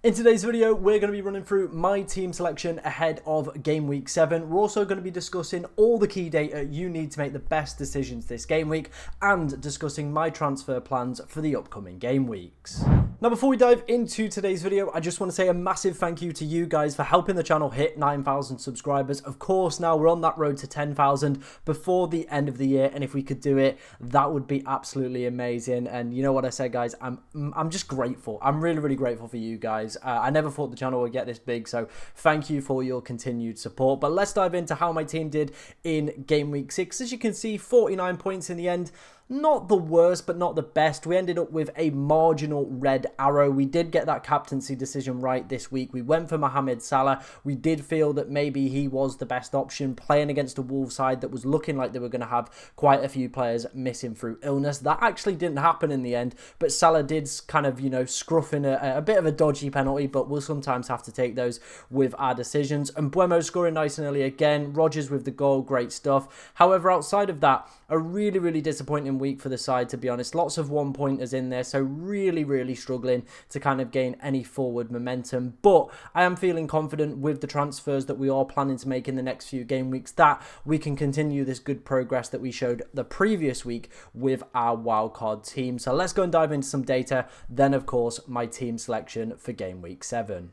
In today's video, we're going to be running through my team selection ahead of Game Week 7. We're also going to be discussing all the key data you need to make the best decisions this game week and discussing my transfer plans for the upcoming game weeks. Now, before we dive into today's video, I just want to say a massive thank you to you guys for helping the channel hit 9,000 subscribers. Of course, now we're on that road to 10,000 before the end of the year, and if we could do it, that would be absolutely amazing. And you know what I say, guys, I'm just grateful. I'm really grateful for you guys. I never thought the channel would get this big, so thank you for your continued support. But let's dive into how my team did in Game Week 6. As you can see, 49 points in the end. Not the worst, but not the best. We ended up with a marginal red arrow. We did get that captaincy decision right this week. We went for Mohamed Salah. We did feel that maybe he was the best option, playing against a Wolves side that was looking like they were going to have quite a few players missing through illness. That actually didn't happen in the end, but Salah did kind of, scruff in a bit of a dodgy penalty, but we'll sometimes have to take those with our decisions. And Buemo scoring nice and early again. Rodgers with the goal, great stuff. However, outside of that, a really disappointing week for the side, to be honest. Lots of one-pointers in there, so really struggling to kind of gain any forward momentum. But I am feeling confident with the transfers that we are planning to make in the next few game weeks that we can continue this good progress that we showed the previous week with our wildcard team. So let's go and dive into some data. Then, of course, my team selection for game week 7.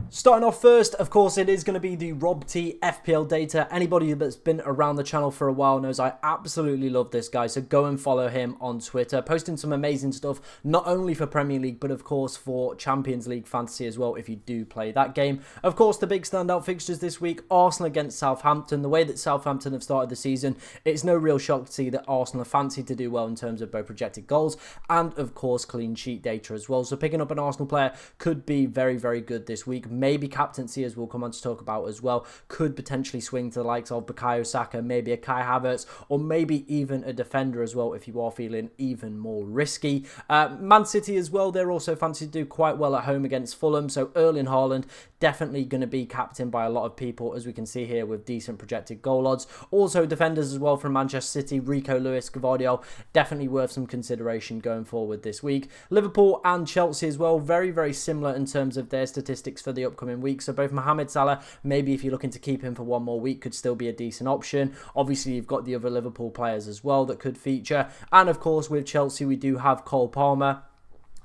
Starting off first, of course, it is going to be the Rob T FPL data. Anybody that's been around the channel for a while knows I absolutely love this guy, so go and follow him on Twitter, posting some amazing stuff, not only for Premier League, but of course for Champions League fantasy as well, if you do play that game. Of course, the big standout fixtures this week, Arsenal against Southampton. The way that Southampton have started the season, it's no real shock to see that Arsenal are fancied to do well in terms of both projected goals and, of course, clean sheet data as well. So picking up an Arsenal player could be very good this week. Maybe captaincy, as we'll come on to talk about as well, could potentially swing to the likes of Bukayo Saka, maybe a Kai Havertz, or maybe even a defender as well if you are feeling even more risky. Man City as well, they're also fancy to do quite well at home against Fulham, so Erling Haaland definitely going to be captained by a lot of people, as we can see here with decent projected goal odds. Also defenders as well from Manchester City, Rico Lewis, Gvardiol, definitely worth some consideration going forward this week. Liverpool and Chelsea as well, very similar in terms of their statistics for the upcoming week. So both Mohamed Salah, maybe if you're looking to keep him for one more week, could still be a decent option. Obviously, you've got the other Liverpool players as well that could feature. And of course, with Chelsea, we do have Cole Palmer.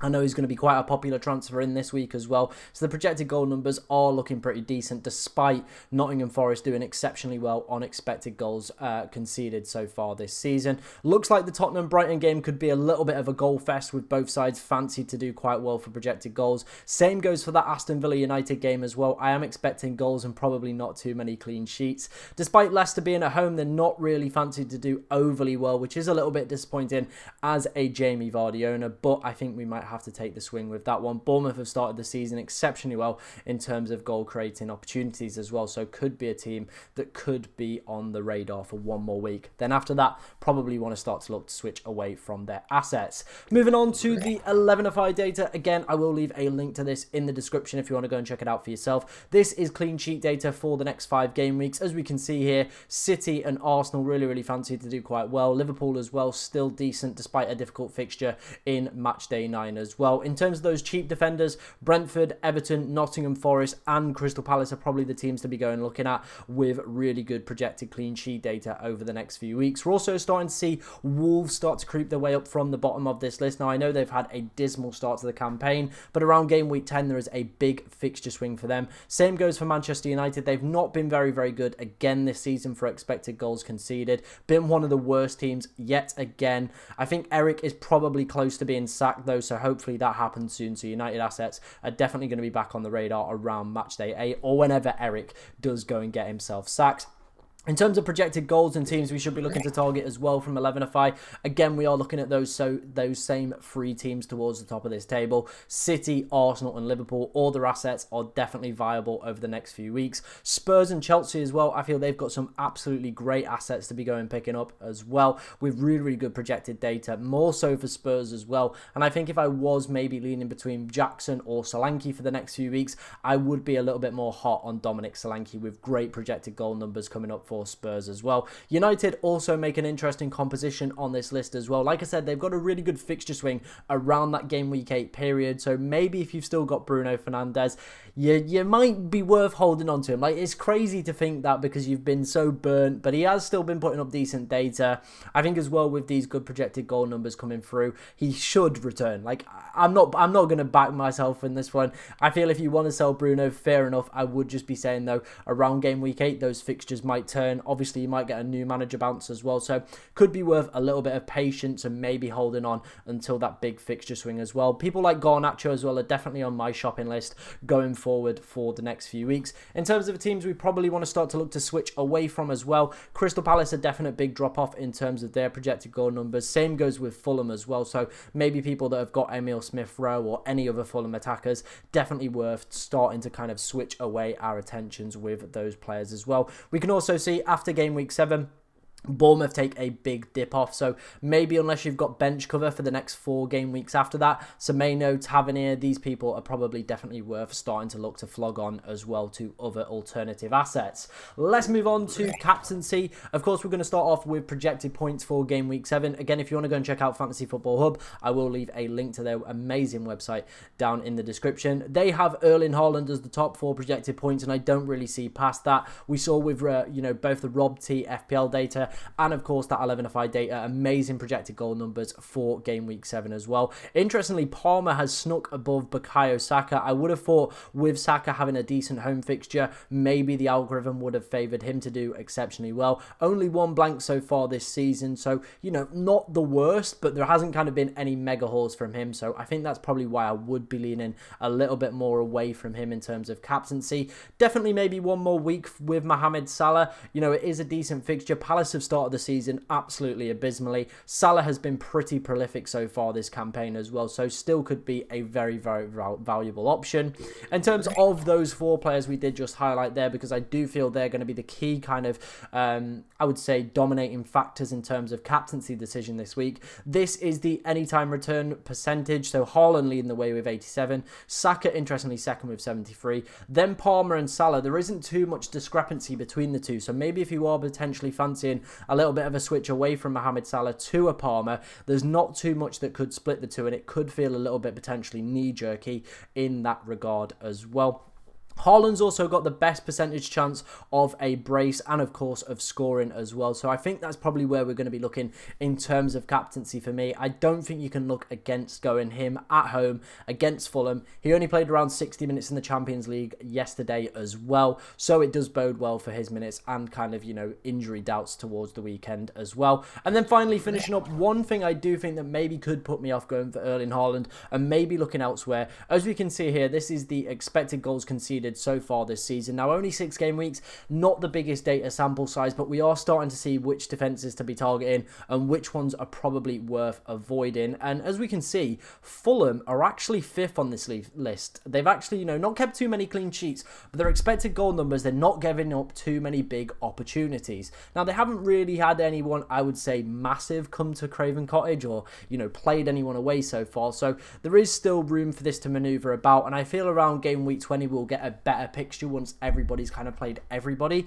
I know he's going to be quite a popular transfer in this week as well. So the projected goal numbers are looking pretty decent, despite Nottingham Forest doing exceptionally well on expected goals conceded so far this season. Looks like the Tottenham-Brighton game could be a little bit of a goal fest, with both sides fancied to do quite well for projected goals. Same goes for that Aston Villa United game as well. I am expecting goals and probably not too many clean sheets. Despite Leicester being at home, they're not really fancied to do overly well, which is a little bit disappointing as a Jamie Vardy owner, but I think we might have to take the swing with that one. Bournemouth have started the season exceptionally well in terms of goal creating opportunities as well, so could be a team that could be on the radar for one more week. Then after that, probably want to start to look to switch away from their assets. Moving on to the 11FI data. Again, I will leave a link to this in the description if you want to go and check it out for yourself. This is clean sheet data for the next 5 game weeks. As we can see here, City and Arsenal really fancy to do quite well. Liverpool as well, still decent despite a difficult fixture in match day 9 as well. In terms of those cheap defenders, Brentford, Everton, Nottingham Forest and Crystal Palace are probably the teams to be going looking at with really good projected clean sheet data over the next few weeks. We're also starting to see Wolves start to creep their way up from the bottom of this list. Now, I know they've had a dismal start to the campaign, but around game week 10, there is a big fixture swing for them. Same goes for Manchester United. They've not been very good again this season for expected goals conceded. Been one of the worst teams yet again. I think Eric is probably close to being sacked though, so hopefully that happens soon. So United assets are definitely going to be back on the radar around match day 8 or whenever Eric does go and get himself sacked. In terms of projected goals and teams we should be looking to target as well from 11FI, again, we are looking at those same 3 teams towards the top of this table. City, Arsenal and Liverpool, all their assets are definitely viable over the next few weeks. Spurs and Chelsea as well, I feel they've got some absolutely great assets to be going picking up as well, with really good projected data, more so for Spurs as well. And I think if I was maybe leaning between Jackson or Solanke for the next few weeks, I would be a little bit more hot on Dominic Solanke, with great projected goal numbers coming up for Spurs as well. United also make an interesting composition on this list as well. Like I said, they've got a really good fixture swing around that game week 8 period. So maybe if you've still got Bruno Fernandes, you might be worth holding on to him. Like, it's crazy to think that because you've been so burnt, but he has still been putting up decent data. I think as well with these good projected goal numbers coming through, he should return. Like, I'm not going to back myself in this one. I feel if you want to sell Bruno, fair enough. I would just be saying though, around game week 8, those fixtures might turn. Obviously, you might get a new manager bounce as well. So could be worth a little bit of patience and maybe holding on until that big fixture swing as well. People like Garnacho as well are definitely on my shopping list going forward for the next few weeks. In terms of the teams we probably want to start to look to switch away from as well, Crystal Palace a definite big drop off in terms of their projected goal numbers. Same goes with Fulham as well. So maybe people that have got Emil Smith-Rowe or any other Fulham attackers, definitely worth starting to kind of switch away our attentions with those players as well. We can also see after game week 7, Bournemouth take a big dip off, so maybe unless you've got bench cover for the next 4 game weeks after that, Semenyo, Tavernier, these people are probably definitely worth starting to look to flog on as well to other alternative assets. Let's move on to captaincy. Of course, we're going to start off with projected points for game week 7. Again, if you want to go and check out Fantasy Football Hub, I will leave a link to their amazing website down in the description. They have Erling Haaland as the top 4 projected points, and I don't really see past that. We saw with both the Rob T FPL data and of course that 11fi data, amazing projected goal numbers for game week 7 as well. Interestingly, Palmer has snuck above Bukayo Saka. I would have thought with Saka having a decent home fixture, maybe the algorithm would have favoured him to do exceptionally well. Only 1 blank so far this season, so not the worst, but there hasn't kind of been any mega hauls from him, so I think that's probably why I would be leaning a little bit more away from him in terms of captaincy. Definitely maybe 1 more week with Mohamed Salah. It is a decent fixture. Palace have started the season absolutely abysmally. Salah has been pretty prolific so far this campaign as well, so still could be a very, very valuable option. In terms of those 4 players we did just highlight there, because I do feel they're going to be the key kind of, I would say, dominating factors in terms of captaincy decision this week. This is the anytime return percentage, so Haaland leading the way with 87, Saka interestingly second with 73, then Palmer and Salah. There isn't too much discrepancy between the two, so maybe if you are potentially fancying a little bit of a switch away from Mohamed Salah to a Palmer, there's not too much that could split the two, and it could feel a little bit potentially knee-jerky in that regard as well. Haaland's also got the best percentage chance of a brace and of course of scoring as well, so I think that's probably where we're going to be looking in terms of captaincy for me. I don't think you can look against going him at home against Fulham. He only played around 60 minutes in the Champions League yesterday as well, so it does bode well for his minutes and kind of injury doubts towards the weekend as well. And then finally finishing up, one thing I do think that maybe could put me off going for Erling Haaland and maybe looking elsewhere. As we can see here, this is the expected goals conceded so far this season. Now, only 6 game weeks, not the biggest data sample size, but we are starting to see which defenses to be targeting and which ones are probably worth avoiding. And as we can see, Fulham are actually 5th on this list. They've actually, not kept too many clean sheets, but their expected goal numbers, they're not giving up too many big opportunities. Now, they haven't really had anyone, I would say, massive come to Craven Cottage or, played anyone away so far. So there is still room for this to maneuver about, and I feel around game week 20 we'll get a better picture once everybody's kind of played everybody.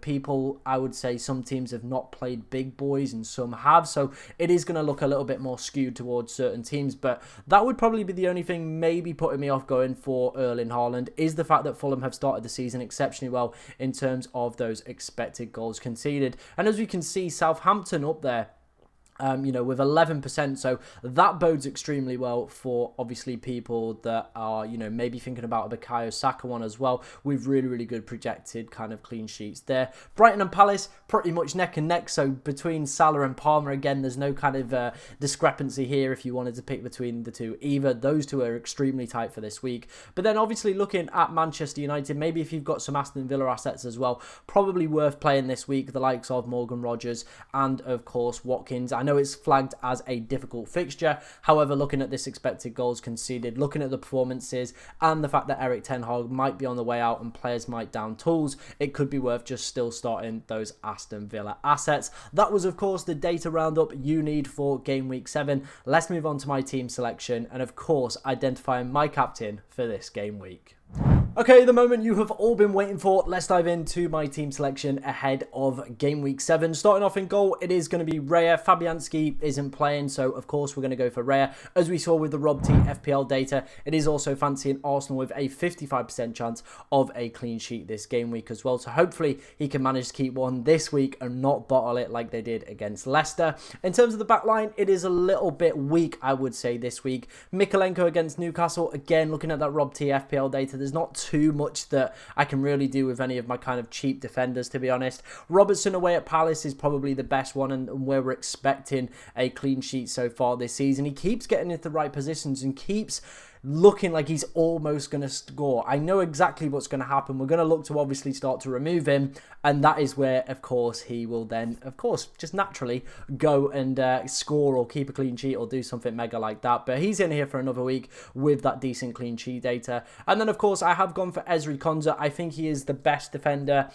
People, I would say some teams have not played big boys and some have, so it is going to look a little bit more skewed towards certain teams, but that would probably be the only thing maybe putting me off going for Erling Haaland, is the fact that Fulham have started the season exceptionally well in terms of those expected goals conceded. And as we can see, Southampton up there, with 11%. So that bodes extremely well for obviously people that are, maybe thinking about a Bukayo Saka one as well, with really, really good projected kind of clean sheets there. Brighton and Palace, pretty much neck and neck. So between Salah and Palmer, again, there's no kind of discrepancy here if you wanted to pick between the two either. Those two are extremely tight for this week. But then obviously looking at Manchester United, maybe if you've got some Aston Villa assets as well, probably worth playing this week, the likes of Morgan Rogers and of course Watkins. I know it's flagged as a difficult fixture. However, looking at this expected goals conceded, looking at the performances and the fact that Erik ten Hag might be on the way out and players might down tools, it could be worth just still starting those Aston Villa assets. That was, of course, the data roundup you need for game week 7. Let's move on to my team selection and, of course, identifying my captain for this game week. Okay, the moment you have all been waiting for, let's dive into my team selection ahead of Game Week 7. Starting off in goal, it is going to be Raya. Fabianski isn't playing, so of course we're going to go for Raya. As we saw with the Rob T FPL data, it is also fancying Arsenal with a 55% chance of a clean sheet this game week as well. So hopefully he can manage to keep one this week and not bottle it like they did against Leicester. In terms of the back line, it is a little bit weak, I would say, this week. Mikolenko against Newcastle. Again, looking at that Rob T FPL data, there's not too much that I can really do with any of my kind of cheap defenders, to be honest. Robertson away at Palace is probably the best one, and where we're expecting a clean sheet so far this season. He keeps getting into the right positions and keeps looking like he's almost going to score. I know exactly what's going to happen. We're going to look to obviously start to remove him, and that is where, of course, he will then, of course, just naturally go and score or keep a clean sheet or do something mega like that. But he's in here for another week with that decent clean sheet data. And then, of course, I have gone for Ezri Konsa. I think he is the best defender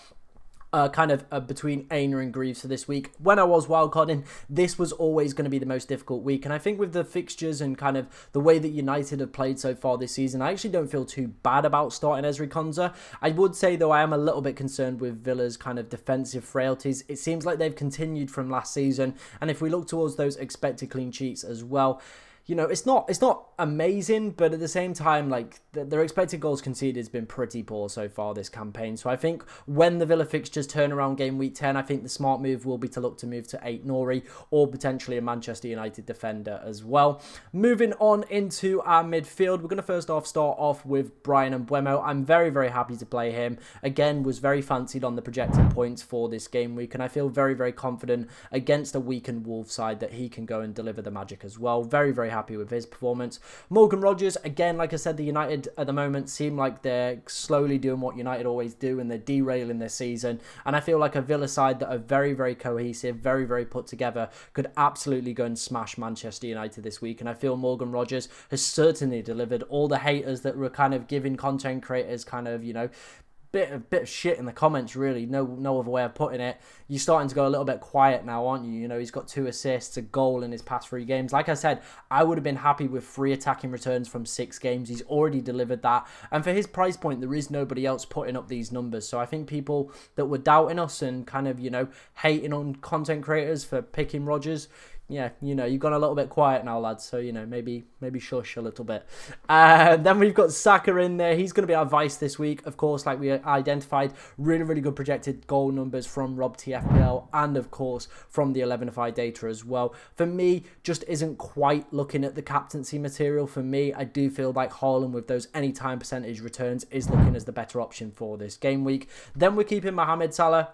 between Aina and Greaves for this week. When I was wildcarding, this was always going to be the most difficult week. And I think with the fixtures and kind of the way that United have played so far this season, I actually don't feel too bad about starting Ezri Konsa. I would say, though, I am a little bit concerned with Villa's kind of defensive frailties. It seems like they've continued from last season. And if we look towards those expected clean sheets as well, you know, it's not amazing, but at the same time, like, their expected goals conceded has been pretty poor so far this campaign. So I think when the Villa fixtures turn around game week 10, I think the smart move will be to look to move to 8 Nori or potentially a Manchester United defender as well. Moving on into our midfield, we're going to first off start off with Brian Mbeumo. I'm very, very happy to play him. Again, was very fancied on the projected points for this game week, and I feel very, very confident against a weakened Wolves side that he can go and deliver the magic as well. Very, very happy with his performance. Morgan Rogers, again, like I said, the United at the moment seem like they're slowly doing what United always do, and they're derailing their season. And I feel like a Villa side that are very, very cohesive, very, very put together, could absolutely go and smash Manchester United this week. And I feel Morgan Rogers has certainly delivered. All the haters that were kind of giving content creators kind of, you know, bit of shit in the comments, really. No other way of putting it. You're starting to go a little bit quiet now, aren't you? You know, he's got 2 assists, a goal in his past 3 games. Like I said, I would have been happy with 3 attacking returns from 6 games. He's already delivered that. And for his price point, there is nobody else putting up these numbers. So I think people that were doubting us and kind of, you know, hating on content creators for picking Rodgers, yeah, you know, you've gone a little bit quiet now, lads. So, you know, maybe shush a little bit. Then we've got Saka in there. He's going to be our vice this week. Of course, like we identified, really, really good projected goal numbers from Rob TFPL and, of course, from the 11FI data as well. For me, just isn't quite looking at the captaincy material. For me, I do feel like Haaland with those anytime percentage returns is looking as the better option for this game week. Then we're keeping Mohamed Salah.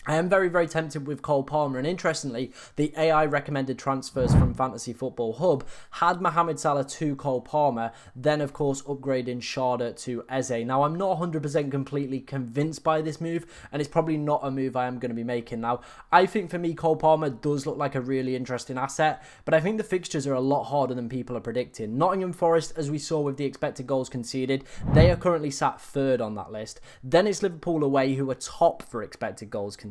I am very, very tempted with Cole Palmer, and interestingly, the AI recommended transfers from Fantasy Football Hub had Mohamed Salah to Cole Palmer, then of course upgrading Sharda to Eze. Now, I'm not 100% completely convinced by this move, and it's probably not a move I am going to be making. Now, I think for me, Cole Palmer does look like a really interesting asset, but I think the fixtures are a lot harder than people are predicting. Nottingham Forest, as we saw with the expected goals conceded, they are currently sat 3rd on that list. Then it's Liverpool away, who are top for expected goals conceded.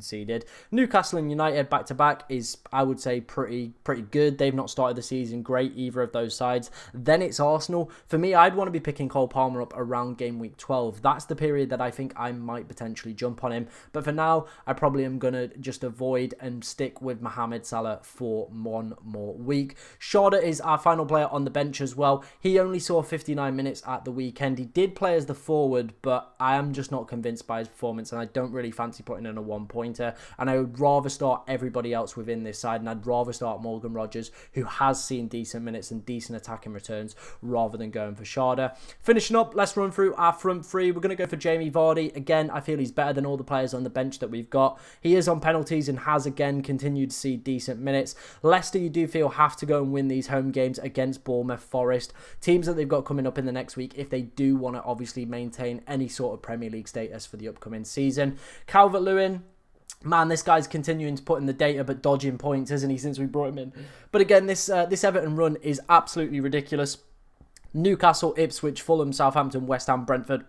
Newcastle and United back-to-back is, I would say, pretty good. They've not started the season great, either of those sides. Then it's Arsenal. For me, I'd want to be picking Cole Palmer up around game week 12. That's the period that I think I might potentially jump on him. But for now, I probably am going to just avoid and stick with Mohamed Salah for 1 more week. Sharda is our final player on the bench as well. He only saw 59 minutes at the weekend. He did play as the forward, but I am just not convinced by his performance, and I don't really fancy putting in a 1-pointer. And I would rather start everybody else within this side, and I'd rather start Morgan Rogers, who has seen decent minutes and decent attacking returns, rather than going for Sharda. Finishing up, let's run through our front 3. We're going to go for Jamie Vardy. Again, I feel he's better than all the players on the bench that we've got. He is on penalties and has again continued to see decent minutes. Leicester, you do feel, have to go and win these home games against Bournemouth, Forest, teams that they've got coming up in the next week, if they do want to obviously maintain any sort of Premier League status for the upcoming season. Calvert-Lewin, man, this guy's continuing to put in the data but dodging points, isn't he, since we brought him in? But again, this Everton run is absolutely ridiculous. Newcastle, Ipswich, Fulham, Southampton, West Ham, Brentford.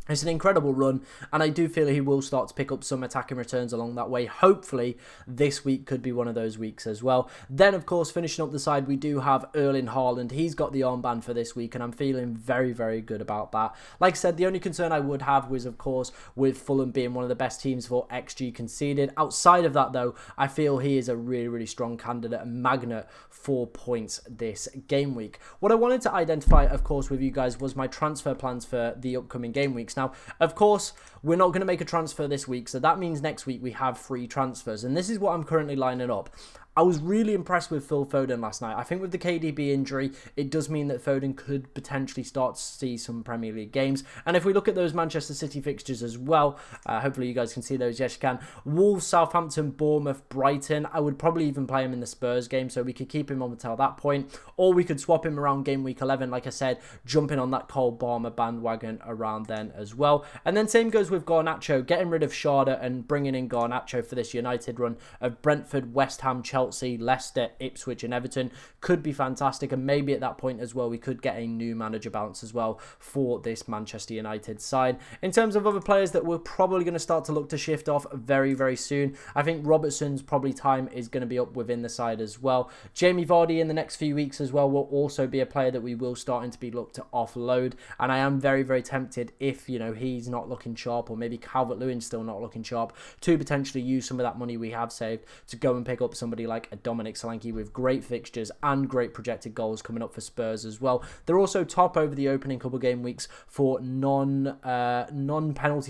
It's an incredible run, and I do feel he will start to pick up some attacking returns along that way. Hopefully, this week could be one of those weeks as well. Then, of course, finishing up the side, we do have Erling Haaland. He's got the armband for this week, and I'm feeling very, very good about that. Like I said, the only concern I would have was, of course, with Fulham being one of the best teams for XG conceded. Outside of that, though, I feel he is a really, really strong candidate, a magnet for points this game week. What I wanted to identify, of course, with you guys was my transfer plans for the upcoming game weeks. Now, of course, we're not going to make a transfer this week, so that means next week we have 3 transfers, and this is what I'm currently lining up. I was really impressed with Phil Foden last night. I think with the KDB injury, it does mean that Foden could potentially start to see some Premier League games. And if we look at those Manchester City fixtures as well, hopefully you guys can see those. Yes, you can. Wolves, Southampton, Bournemouth, Brighton. I would probably even play him in the Spurs game, so we could keep him on until that point. Or we could swap him around game week 11, like I said, jumping on that Cole Palmer bandwagon around then as well. And then same goes with Garnacho, getting rid of Sharda and bringing in Garnacho for this United run of Brentford, West Ham, Chelsea, Leicester, Ipswich and Everton could be fantastic, and maybe at that point as well we could get a new manager balance as well for this Manchester United side. In terms of other players that we're probably going to start to look to shift off very, very soon, I think Robertson's probably time is going to be up within the side as well. Jamie Vardy in the next few weeks as well will also be a player that we will starting to be looked to offload, and I am very, very tempted if, you know, he's not looking sharp, or maybe Calvert-Lewin's still not looking sharp, to potentially use some of that money we have saved to go and pick up somebody like a Dominic Solanke with great fixtures and great projected goals coming up for Spurs as well. They're also top over the opening couple game weeks for non-penalty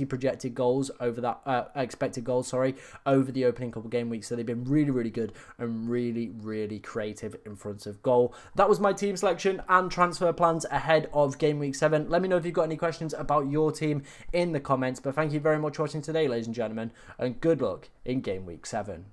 projected goals over that expected goals, over the opening couple game weeks. So they've been really, really good and really, really creative in front of goal. That was my team selection and transfer plans ahead of game week 7. Let me know if you've got any questions about your team in the comments. But thank you very much for watching today, ladies and gentlemen, and good luck in game week 7.